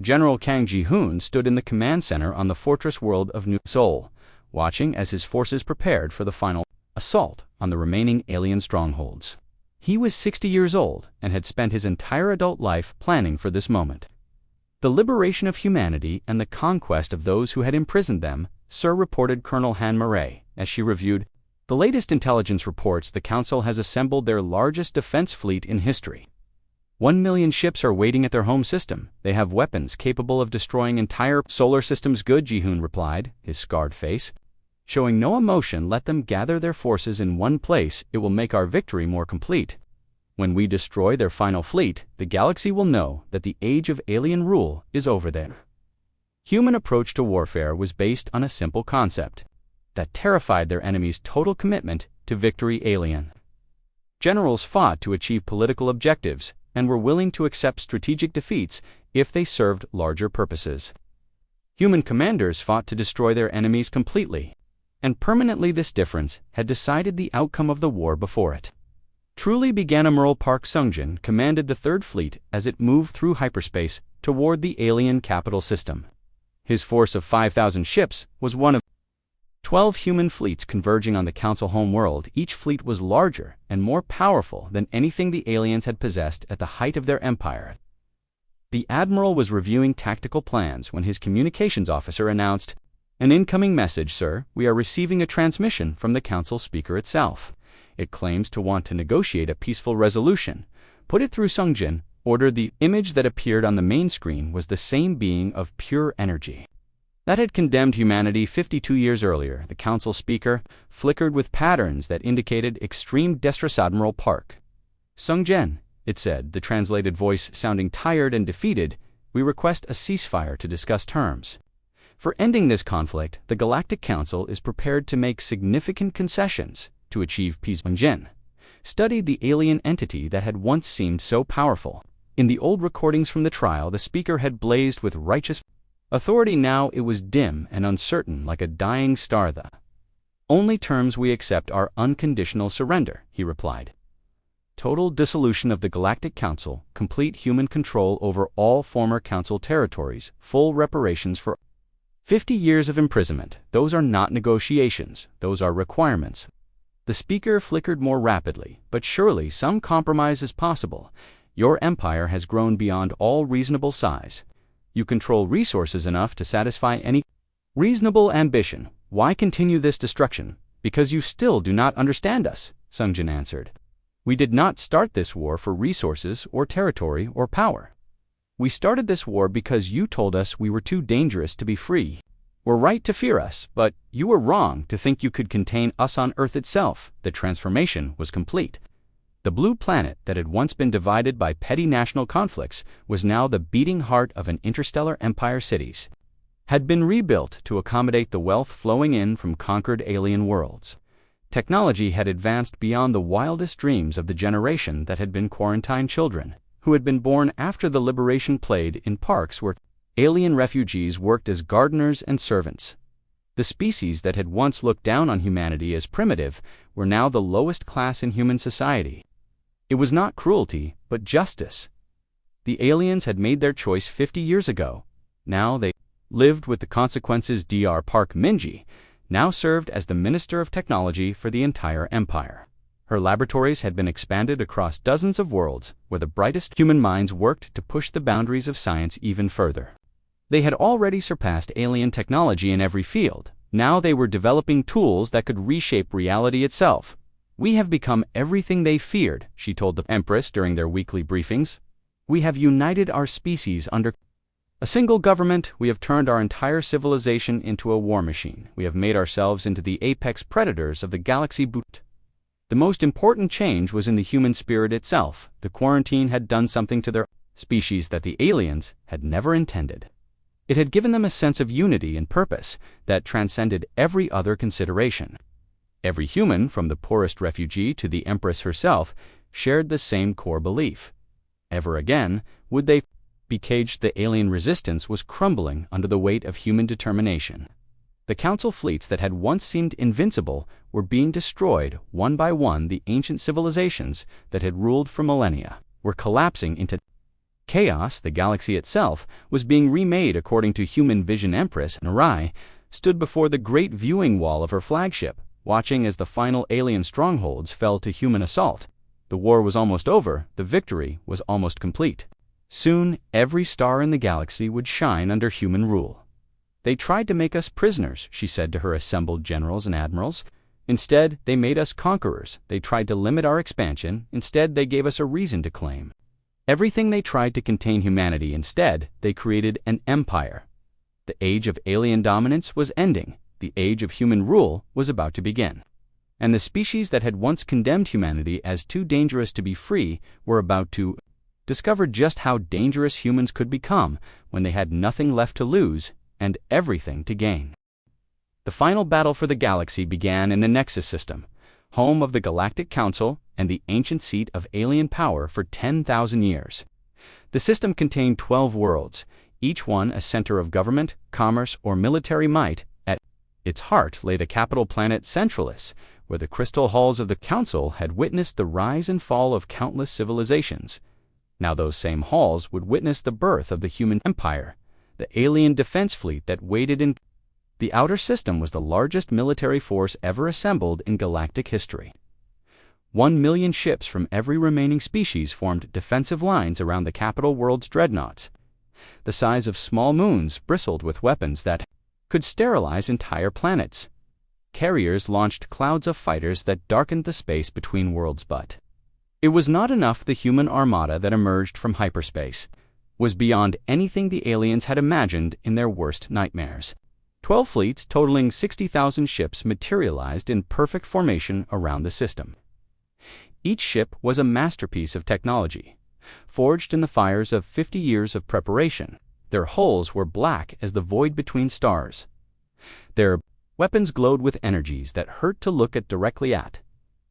General Kang Ji-hoon stood in the command center on the fortress world of New Seoul, watching as his forces prepared for the final assault on the remaining alien strongholds. He was 60 years old and had spent his entire adult life planning for this moment. The liberation of humanity and the conquest of those who had imprisoned them, Sir, reported Colonel Han Murray as she reviewed the latest intelligence reports. The Council has assembled their largest defense fleet in history. 1 million ships are waiting at their home system. They have weapons capable of destroying entire solar systems. Good, Ji-hoon replied, his scarred face showing no emotion. Let them gather their forces in one place. It will make our victory more complete. When we destroy their final fleet, the galaxy will know that the age of alien rule is over there. Human approach to warfare was based on a simple concept that terrified their enemies: total commitment to victory. Alien generals fought to achieve political objectives and were willing to accept strategic defeats if they served larger purposes. Human commanders fought to destroy their enemies completely and permanently. This difference had decided the outcome of the war before it truly began. Admiral Park Sung-jin commanded the Third Fleet as it moved through hyperspace toward the alien capital system. His force of 5,000 ships was one of 12 human fleets converging on the Council homeworld. Each fleet was larger and more powerful than anything the aliens had possessed at the height of their empire. The admiral was reviewing tactical plans when his communications officer announced, "An incoming message, sir. We are receiving a transmission from the council speaker itself. It claims to want to negotiate a peaceful resolution. Put it through Sungjin." Ordered. The image that appeared on the main screen was the same being of pure energy that had condemned humanity 52 years earlier. The council speaker flickered with patterns that indicated extreme distress. Admiral Park. "Sungjin," it said, the translated voice sounding tired and defeated, "we request a ceasefire to discuss terms. For ending this conflict, the Galactic Council is prepared to make significant concessions to achieve peace." Sungjin studied the alien entity that had once seemed so powerful. In the old recordings from the trial, the speaker had blazed with righteous authority. Now it was dim and uncertain, like a dying star. "The only terms we accept are unconditional surrender," he replied. "Total dissolution of the Galactic Council, complete human control over all former Council territories, full reparations for 50 years of imprisonment. Those are not negotiations, those are requirements." The speaker flickered more rapidly, "But surely some compromise is possible. Your empire has grown beyond all reasonable size. You control resources enough to satisfy any reasonable ambition. Why continue this destruction?" "Because you still do not understand us," Sungjin answered. "We did not start this war for resources or territory or power. We started this war because you told us we were too dangerous to be free. Were right to fear us, but you were wrong to think you could contain us on Earth itself." The transformation was complete. The blue planet that had once been divided by petty national conflicts was now the beating heart of an interstellar empire. Cities had been rebuilt to accommodate the wealth flowing in from conquered alien worlds. Technology had advanced beyond the wildest dreams of the generation that had been quarantined children, who had been born after the liberation. Played in parks where alien refugees worked as gardeners and servants. The species that had once looked down on humanity as primitive were now the lowest class in human society. It was not cruelty, but justice. The aliens had made their choice 50 years ago. Now they lived with the consequences. Dr. Park Minji now served as the Minister of Technology for the entire empire. Her laboratories had been expanded across dozens of worlds where the brightest human minds worked to push the boundaries of science even further. They had already surpassed alien technology in every field. Now they were developing tools that could reshape reality itself. "We have become everything they feared," she told the Empress during their weekly briefings. "We have united our species under a single government. We have turned our entire civilization into a war machine. We have made ourselves into the apex predators of the galaxy." The most important change was in the human spirit itself. The quarantine had done something to their species that the aliens had never intended. It had given them a sense of unity and purpose that transcended every other consideration. Every human, from the poorest refugee to the Empress herself, shared the same core belief. Ever again would they be caged. The alien resistance was crumbling under the weight of human determination. The Council fleets that had once seemed invincible were being destroyed one by one. The ancient civilizations that had ruled for millennia were collapsing into chaos. The galaxy itself was being remade according to human vision. Empress Narai stood before the great viewing wall of her flagship, watching as the final alien strongholds fell to human assault. The war was almost over. The victory was almost complete. Soon, every star in the galaxy would shine under human rule. "They tried to make us prisoners," she said to her assembled generals and admirals. "Instead, they made us conquerors. They tried to limit our expansion. Instead, they gave us a reason to claim everything. They tried to contain humanity. Instead, they created an empire." The age of alien dominance was ending. The age of human rule was about to begin. And the species that had once condemned humanity as too dangerous to be free were about to discover just how dangerous humans could become when they had nothing left to lose and everything to gain. The final battle for the galaxy began in the Nexus system, home of the Galactic Council and the ancient seat of alien power for 10,000 years. The system contained 12 worlds, each one a center of government, commerce, or military might. At its heart lay the capital planet Centralis, where the crystal halls of the Council had witnessed the rise and fall of countless civilizations. Now those same halls would witness the birth of the human empire, the alien defense fleet that waited in the outer system was the largest military force ever assembled in galactic history. 1 million ships from every remaining species formed defensive lines around the capital world's dreadnoughts. The size of small moons bristled with weapons that could sterilize entire planets. Carriers launched clouds of fighters that darkened the space between worlds, but it was not enough. The human armada that emerged from hyperspace was beyond anything the aliens had imagined in their worst nightmares. 12 fleets totaling 60,000 ships materialized in perfect formation around the system. Each ship was a masterpiece of technology, forged in the fires of 50 years of preparation. Their hulls were black as the void between stars. Their weapons glowed with energies that hurt to look at directly at.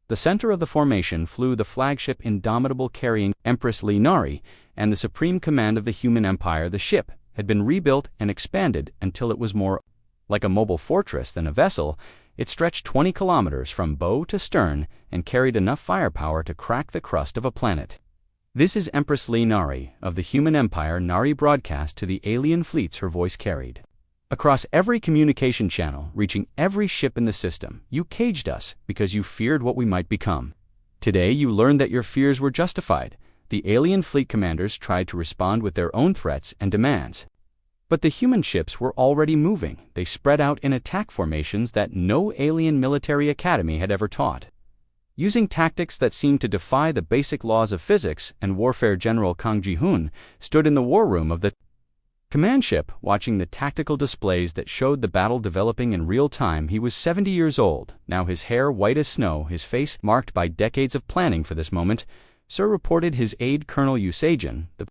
The center of the formation flew the flagship Indomitable, carrying Empress Linari and the supreme command of the human empire. The ship had been rebuilt and expanded until it was more like a mobile fortress than a vessel. It stretched 20 kilometers from bow to stern and carried enough firepower to crack the crust of a planet. "This is Empress Linari of the human empire," Nari broadcast to the alien fleets her voice carried across every communication channel, reaching every ship in the system. "You caged us because you feared what we might become. Today you learned that your fears were justified." The alien fleet commanders tried to respond with their own threats and demands. But the human ships were already moving. They spread out in attack formations that no alien military academy had ever taught. Using tactics that seemed to defy the basic laws of physics and warfare, General Kang Ji-hoon stood in the war room of the command ship, watching the tactical displays that showed the battle developing in real time. He was 70 years old, now his hair white as snow, his face marked by decades of planning for this moment. "Sir," reported his aide, Colonel Yu Sejin, "the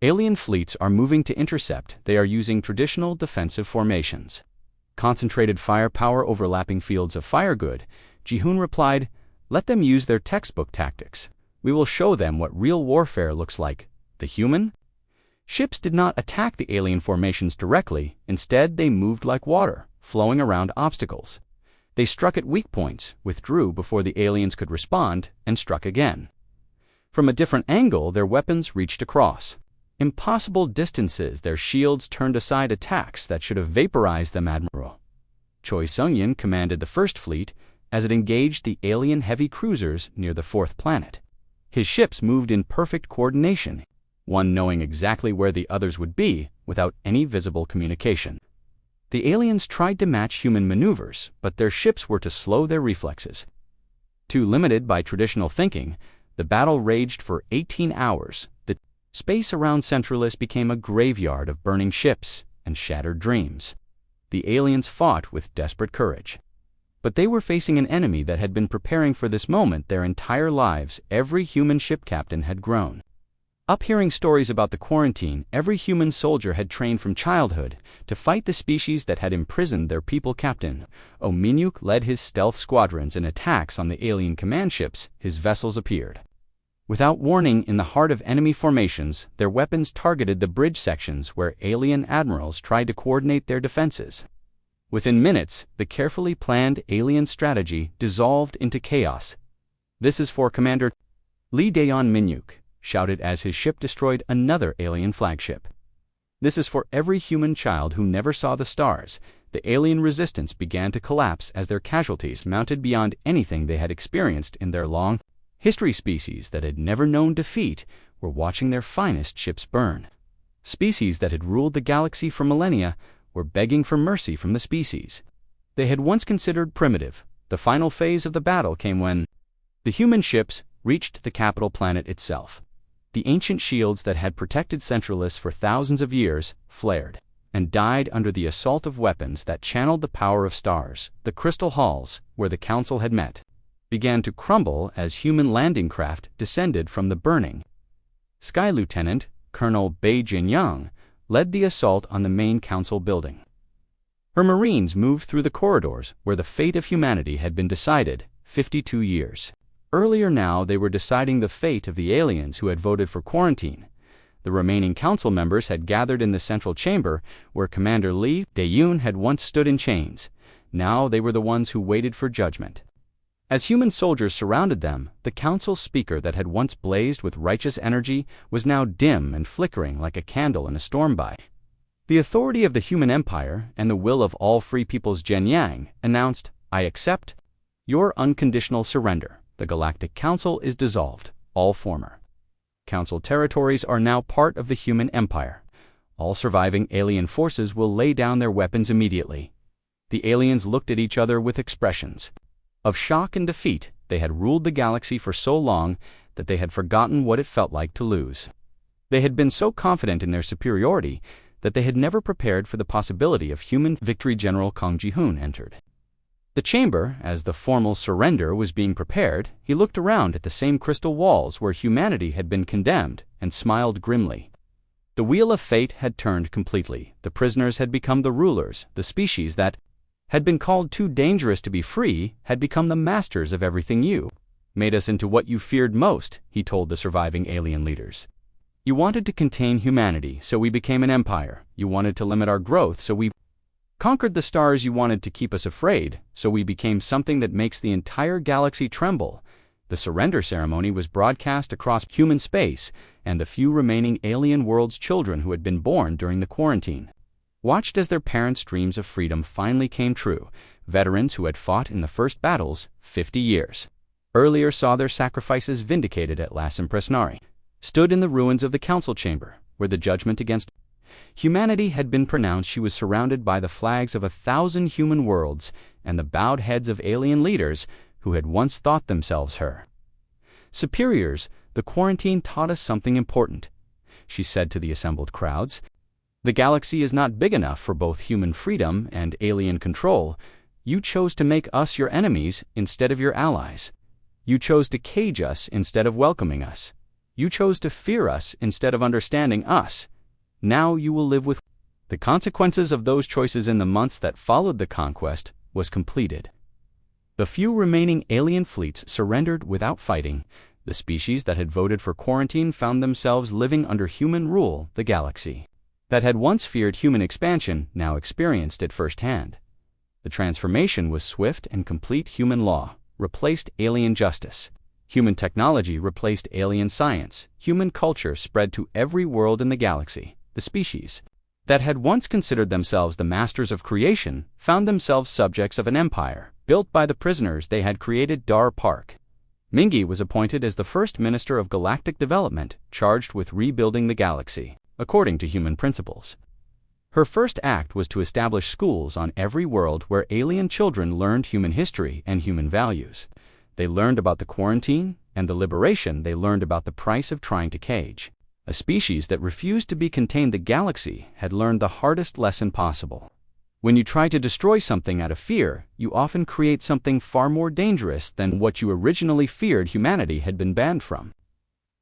alien fleets are moving to intercept. They are using traditional defensive formations. Concentrated firepower, overlapping fields of fire." "Good," Ji-hoon replied. "Let them use their textbook tactics. We will show them what real warfare looks like." The human ships did not attack the alien formations directly. Instead, they moved like water, flowing around obstacles. They struck at weak points, withdrew before the aliens could respond, and struck again. From a different angle, their weapons reached across impossible distances. Their shields turned aside attacks that should have vaporized them. Admiral Choi Sung-yin commanded the First Fleet as it engaged the alien heavy cruisers near the fourth planet. His ships moved in perfect coordination, one knowing exactly where the others would be without any visible communication. The aliens tried to match human maneuvers, but their ships were to slow their reflexes. Too limited by traditional thinking, the battle raged for 18 hours. The space around Centralis became a graveyard of burning ships and shattered dreams. The aliens fought with desperate courage. But they were facing an enemy that had been preparing for this moment their entire lives. Every human ship captain had grown up hearing stories about the quarantine. Every human soldier had trained from childhood to fight the species that had imprisoned their people. Captain Oh Min-yuk led his stealth squadrons in attacks on the alien command ships. His vessels appeared without warning in the heart of enemy formations. Their weapons targeted the bridge sections where alien admirals tried to coordinate their defenses. Within minutes, the carefully planned alien strategy dissolved into chaos. "This is for Commander Lee Daeon," Min-yuk shouted as his ship destroyed another alien flagship. "This is for every human child who never saw the stars." The alien resistance began to collapse as their casualties mounted beyond anything they had experienced in their long history. Species that had never known defeat were watching their finest ships burn. Species that had ruled the galaxy for millennia were begging for mercy from the species they had once considered primitive. The final phase of the battle came when the human ships reached the capital planet itself. The ancient shields that had protected Centralis for thousands of years flared and died under the assault of weapons that channeled the power of stars. The crystal halls, where the council had met, began to crumble as human landing craft descended from the burning sky. Lieutenant Colonel Bei Jinyang led the assault on the main council building. Her Marines moved through the corridors where the fate of humanity had been decided 52 years earlier. Now they were deciding the fate of the aliens who had voted for quarantine. The remaining council members had gathered in the central chamber where Commander Lee Dae-yoon had once stood in chains. Now they were the ones who waited for judgment. As human soldiers surrounded them, the council speaker that had once blazed with righteous energy was now dim and flickering like a candle in a storm. By the authority of the human empire and the will of all free peoples, Jen Yang announced, "I accept your unconditional surrender. The Galactic Council is dissolved. All former council territories are now part of the human empire. All surviving alien forces will lay down their weapons immediately. The aliens looked at each other with expressions of shock and defeat. They had ruled the galaxy for so long that they had forgotten what it felt like to lose. They had been so confident in their superiority that they had never prepared for the possibility of human victory. General Kang Ji-hoon entered the chamber. As the formal surrender was being prepared, he looked around at the same crystal walls where humanity had been condemned and smiled grimly. The wheel of fate had turned completely. The prisoners had become the rulers. The species that had been called too dangerous to be free had become the masters of everything. You made us into what you feared most, he told the surviving alien leaders. You wanted to contain humanity, so we became an empire. You wanted to limit our growth, so we conquered the stars. You wanted to keep us afraid, so we became something that makes the entire galaxy tremble. The surrender ceremony was broadcast across human space, and the few remaining alien world's children who had been born during the quarantine watched as their parents' dreams of freedom finally came true. Veterans who had fought in the first battles 50 years earlier saw their sacrifices vindicated at Las Impresnari, stood in the ruins of the council chamber, where the judgment against humanity had been pronounced. She was surrounded by the flags of 1,000 human worlds and the bowed heads of alien leaders who had once thought themselves her superiors. The quarantine taught us something important, she said to the assembled crowds. The galaxy is not big enough for both human freedom and alien control. You chose to make us your enemies instead of your allies. You chose to cage us instead of welcoming us. You chose to fear us instead of understanding us. Now you will live with the consequences of those choices. In the months that followed, the conquest was completed. The few remaining alien fleets surrendered without fighting. The species that had voted for quarantine found themselves living under human rule. The galaxy that had once feared human expansion now experienced it firsthand. The transformation was swift and complete. Human law replaced alien justice. Human technology replaced alien science. Human culture spread to every world in the galaxy. The species that had once considered themselves the masters of creation found themselves subjects of an empire built by the prisoners they had created. Dar Park. Mingi was appointed as the first Minister of Galactic Development, charged with rebuilding the galaxy according to human principles. Her first act was to establish schools on every world where alien children learned human history and human values. They learned about the quarantine and the liberation. They learned about the price of trying to cage a species that refused to be contained. The galaxy had learned the hardest lesson possible. When you try to destroy something out of fear, you often create something far more dangerous than what you originally feared. Humanity had been banned from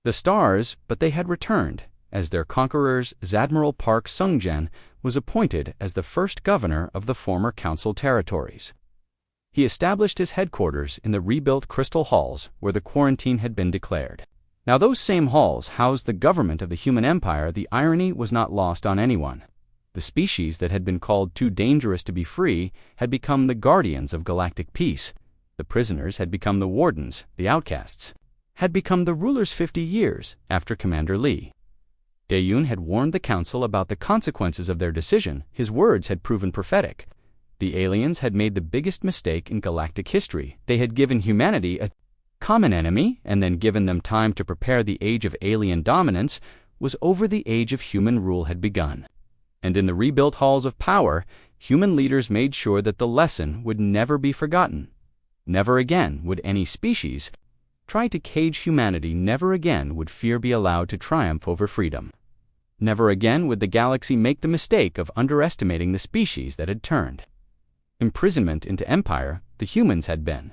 the stars, but they had returned. As their conquerors, Zadmiral Park Sung-jen was appointed as the first governor of the former council territories. He established his headquarters in the rebuilt Crystal Halls where the quarantine had been declared. Now those same halls housed the government of the human empire. The irony was not lost on anyone. The species that had been called too dangerous to be free had become the guardians of galactic peace. The prisoners had become the wardens. The outcasts had become the rulers. 50 years after Commander Lee Dae-yoon had warned the council about the consequences of their decision, his words had proven prophetic. The aliens had made the biggest mistake in galactic history. They had given humanity a common enemy and then given them time to prepare. The age of alien dominance was over. The age of human rule had begun. And in the rebuilt halls of power, human leaders made sure that the lesson would never be forgotten. Never again would any species try to cage humanity. Never again would fear be allowed to triumph over freedom. Never again would the galaxy make the mistake of underestimating the species that had turned imprisonment into empire. The humans had been